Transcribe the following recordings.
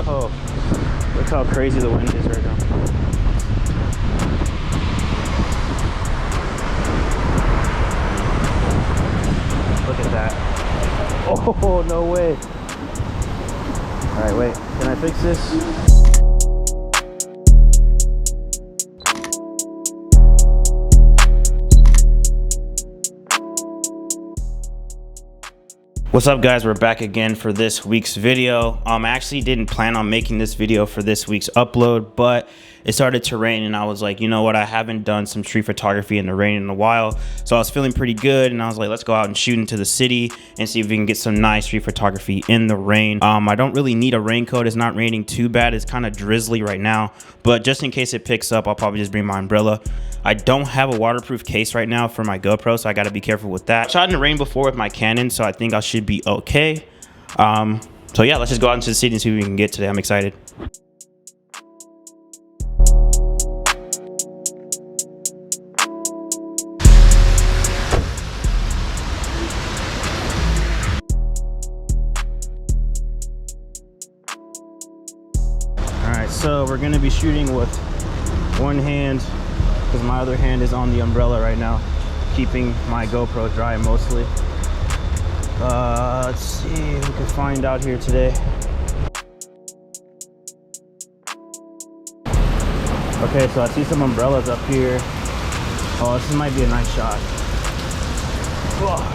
Yo, look how crazy the wind is right now. Look at that. Oh, no way. All right, wait, can I fix this? What's up, guys? We're back again for this week's video. I actually didn't plan on making this video for this week's upload, but it started to rain and I was like, you know what, I haven't done some street photography in the rain in a while, so I was feeling pretty good and I was like, let's go out and shoot into the city and see if we can get some nice street photography in the rain. I don't really need a raincoat. It's not raining too bad. It's kind of drizzly right now, but just in case it picks up, I'll probably just bring my umbrella. I don't have a waterproof case right now for my GoPro, so I got to be careful with that. I shot in the rain before with my Canon, so I think I should be okay. So yeah, let's just go out into the city and see what we can get today. I'm excited. All right, so we're gonna be shooting with one hand because my other hand is on the umbrella right now, keeping my GoPro dry mostly. Let's see if we can find out here today. Okay, so I see some umbrellas up here. Oh, this might be a nice shot. Whoa.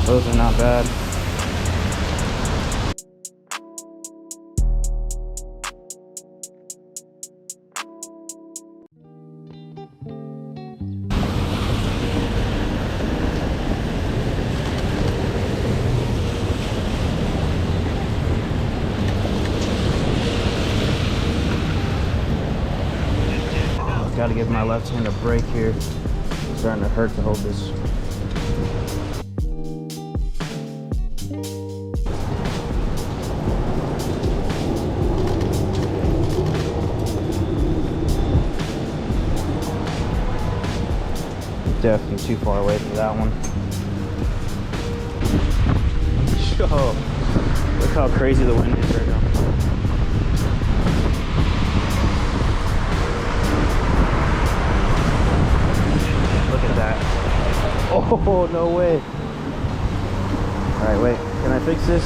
Those are not bad. Gotta give my left hand a break here. It's starting to hurt to hold this. Definitely too far away for that one. Yo, look how crazy the wind is right now. Look at that. Oh, no way. All right, wait, can I fix this?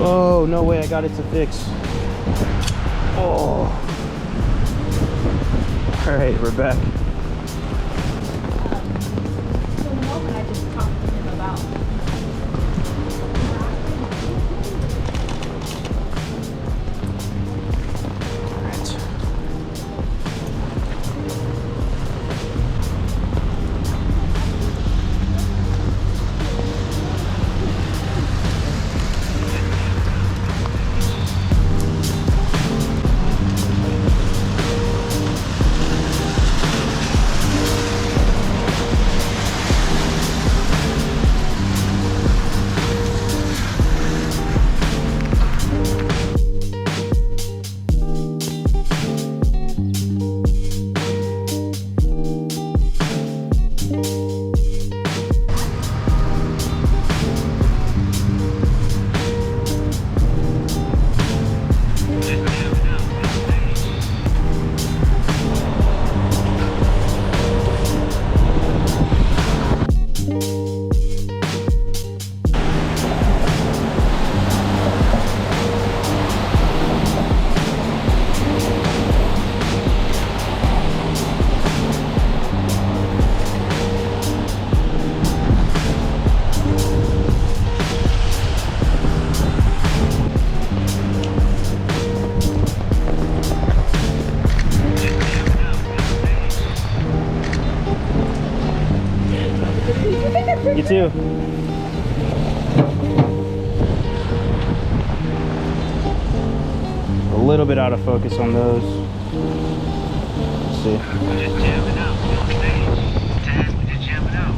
Oh, no way, I got it to fix. Oh. All right, we're back. I just talked to him about. too. A little bit out of focus on those. Let's see. We're just jamming out. We on stage. Taz, we just jamming out.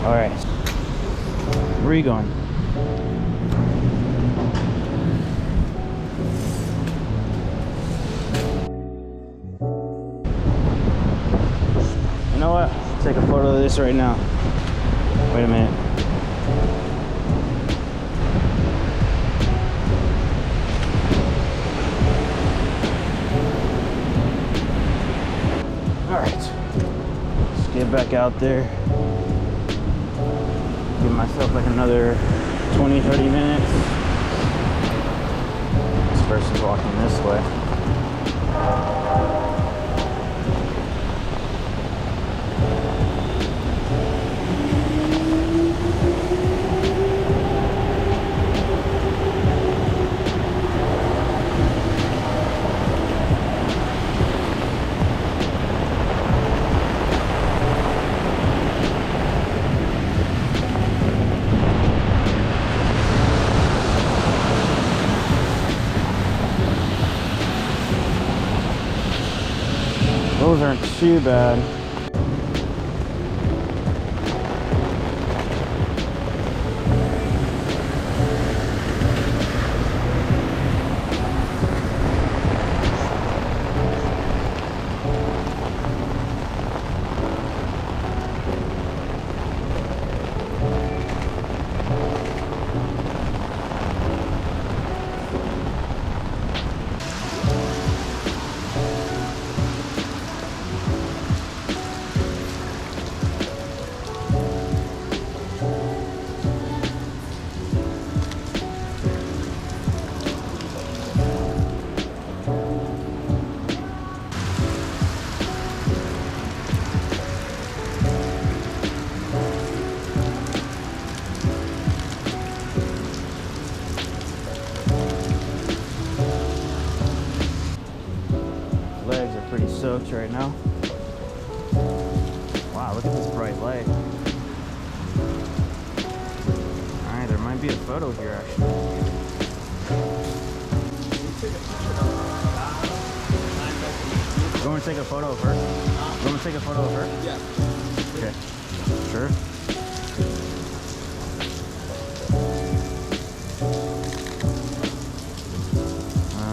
All right. Where are you going? You know what? Take a photo of this right now. Wait a minute. All right. Let's get back out there. Give myself like another 20-30 minutes. This person's walking this way. Those aren't too bad. Legs are pretty soaked right now. Wow, look at this bright light. Alright, there might be a photo here actually. You want to take a photo of her? You want to take a photo of her? Yeah. Okay. Sure.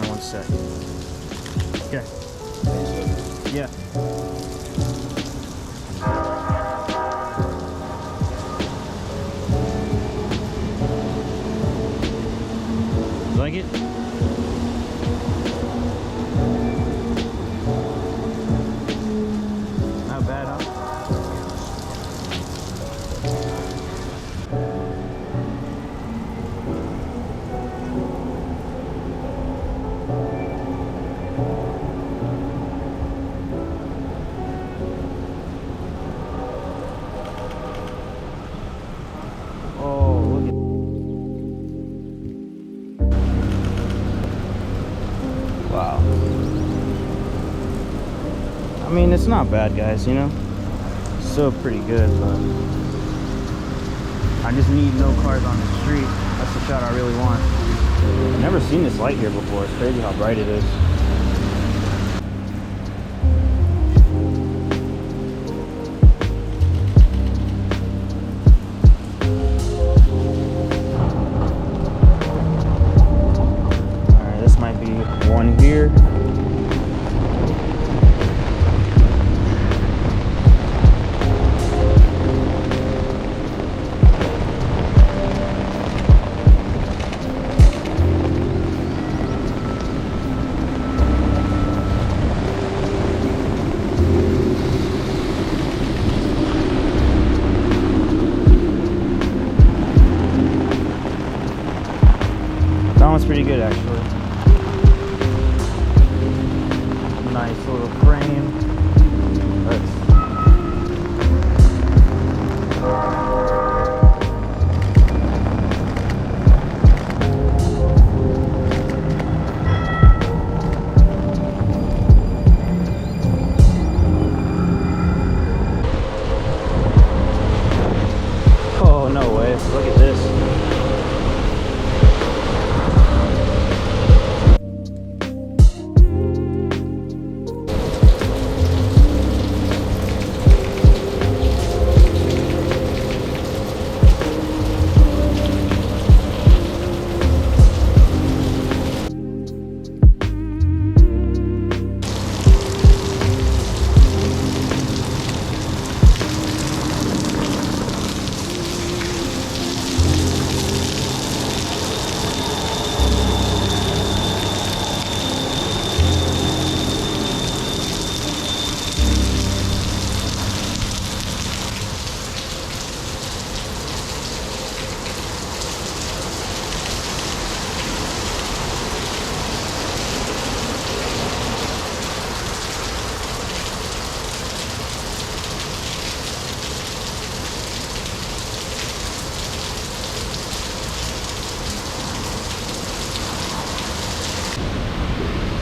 One sec. Okay. Yeah. Like it? Not bad, huh? Oh, look at. Wow. I mean, it's not bad, guys, you know? Still pretty good, but I just need no cars on the street. That's the shot I really want. I've never seen this light here before. It's crazy how bright it is. Alright, this might be one here.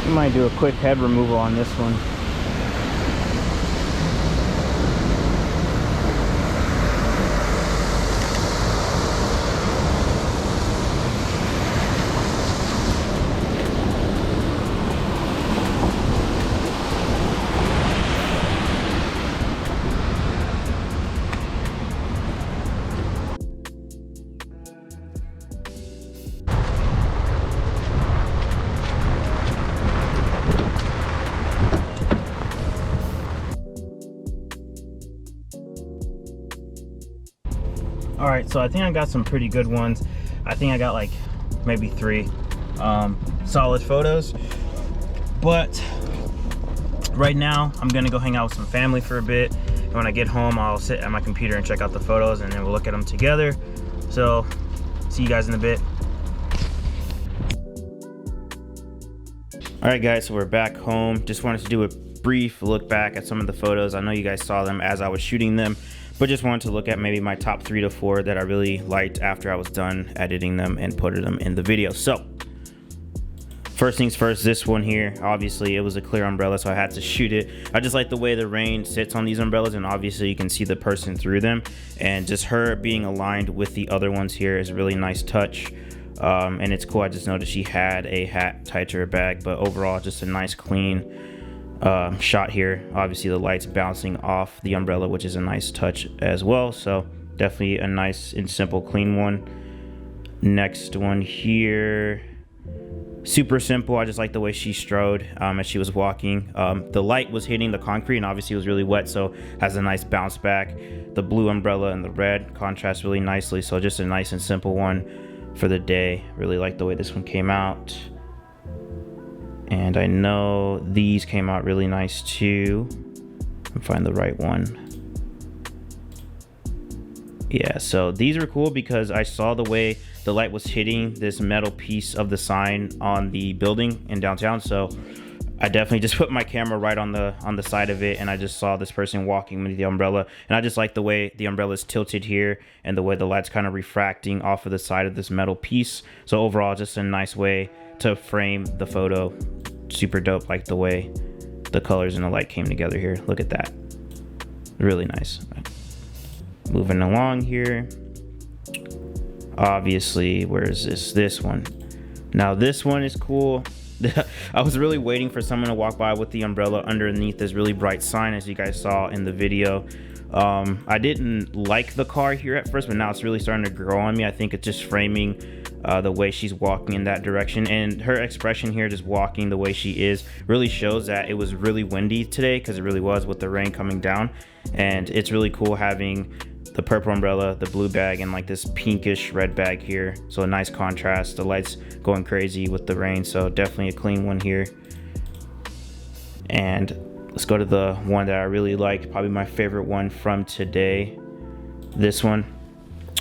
I might do a quick head removal on this one. All right, so I think I got some pretty good ones. I think I got like maybe 3 solid photos. But right now, I'm gonna go hang out with some family for a bit. And when I get home, I'll sit at my computer and check out the photos, and then we'll look at them together. So, see you guys in a bit. All right, guys, so we're back home. Just wanted to do a brief look back at some of the photos. I know you guys saw them as I was shooting them, but just wanted to look at maybe my top 3 to 4 that I really liked after I was done editing them and putting them in the video. So first things first, this one here, obviously it was a clear umbrella, so I had to shoot it. I just like the way the rain sits on these umbrellas, and obviously you can see the person through them, and just her being aligned with the other ones here is a really nice touch. And it's cool. I just noticed she had a hat tied to her bag, but overall just a nice clean shot here. Obviously the light's bouncing off the umbrella, which is a nice touch as well. So definitely a nice and simple clean one. Next one here, super simple. I just like the way she strode as she was walking. The light was hitting the concrete, and obviously it was really wet, so has a nice bounce back. The blue umbrella and the red contrast really nicely, so just a nice and simple one for the day. Really like the way this one came out. And I know these came out really nice too. Let me find the right one. Yeah, so these were cool because I saw the way the light was hitting this metal piece of the sign on the building in downtown. So I definitely just put my camera right on the side of it, and I just saw this person walking with the umbrella. And I just like the way the umbrella is tilted here and the way the light's kind of refracting off of the side of this metal piece. So overall, just a nice way to frame the photo. Super dope, like the way the colors and the light came together here. Look at that, really nice. Moving along here, obviously, where is this one? Now this one is cool. I was really waiting for someone to walk by with the umbrella underneath this really bright sign, as you guys saw in the video. I didn't like the car here at first, but now it's really starting to grow on me. I think it's just framing the way she's walking in that direction, and her expression here just walking the way she is really shows that it was really windy today, because it really was with the rain coming down. And it's really cool having the purple umbrella, the blue bag, and like this pinkish red bag here. So a nice contrast. The lights going crazy with the rain, so definitely a clean one here. And let's go to the one that I really liked, probably my favorite one from today, this one.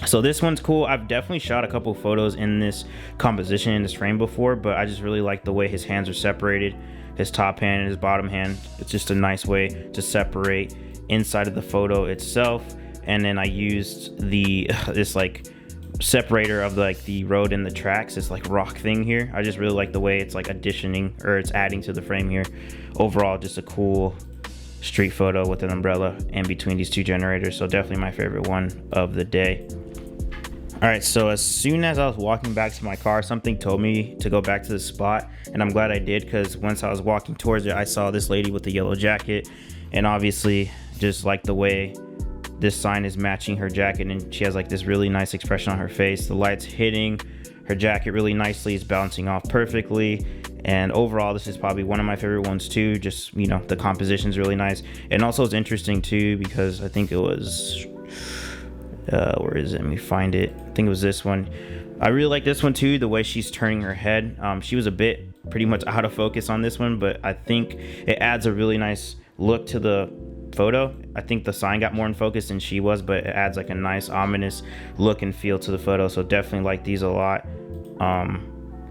So this one's cool. I've definitely shot a couple photos in this composition, in this frame before, but I just really like the way his hands are separated, his top hand and his bottom hand. It's just a nice way to separate inside of the photo itself. And then I used this like separator of like the road and the tracks, this like rock thing here. I just really like the way it's like additioning, or it's adding to the frame here. Overall, just a cool street photo with an umbrella in between these two generators. So definitely my favorite one of the day. All right, so as soon as I was walking back to my car, something told me to go back to the spot, and I'm glad I did, because once I was walking towards it, I saw this lady with the yellow jacket, and obviously just like the way this sign is matching her jacket, and she has like this really nice expression on her face. The light's hitting her jacket really nicely, it's bouncing off perfectly, and overall this is probably one of my favorite ones too. Just, you know, the composition's really nice, and also it's interesting too because I think it was where is it? Let me find it. I think it was this one. I really like this one too, the way she's turning her head. She was a bit pretty much out of focus on this one, but I think it adds a really nice look to the photo. I think the sign got more in focus than she was, but it adds like a nice ominous look and feel to the photo. So definitely like these a lot.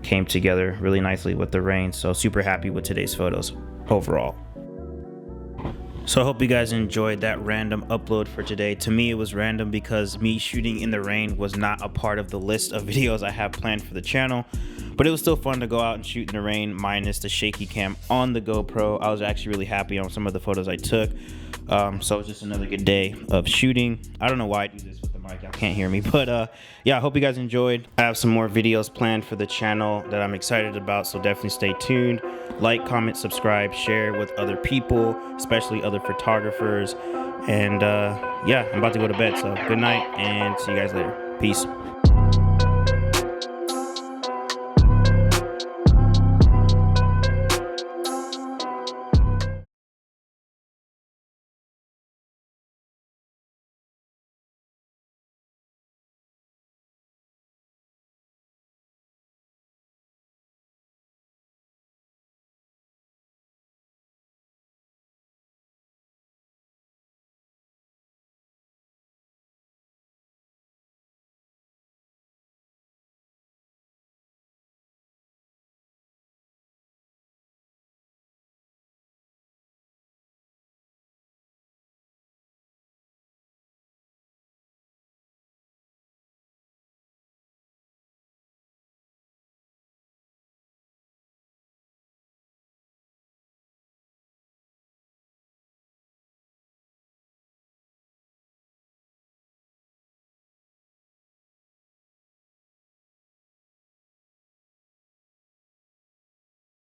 Came together really nicely with the rain, so super happy with today's photos overall. So I hope you guys enjoyed that random upload for today. To me, it was random because me shooting in the rain was not a part of the list of videos I have planned for the channel. But it was still fun to go out and shoot in the rain minus the shaky cam on the GoPro. I was actually really happy on some of the photos I took. So it was just another good day of shooting. I don't know why I do this with the mic, y'all can't hear me, but yeah, I hope you guys enjoyed. I have some more videos planned for the channel that I'm excited about, so definitely stay tuned. Like, comment, subscribe, share with other people, especially other photographers. And yeah, I'm about to go to bed, so good night and see you guys later. Peace.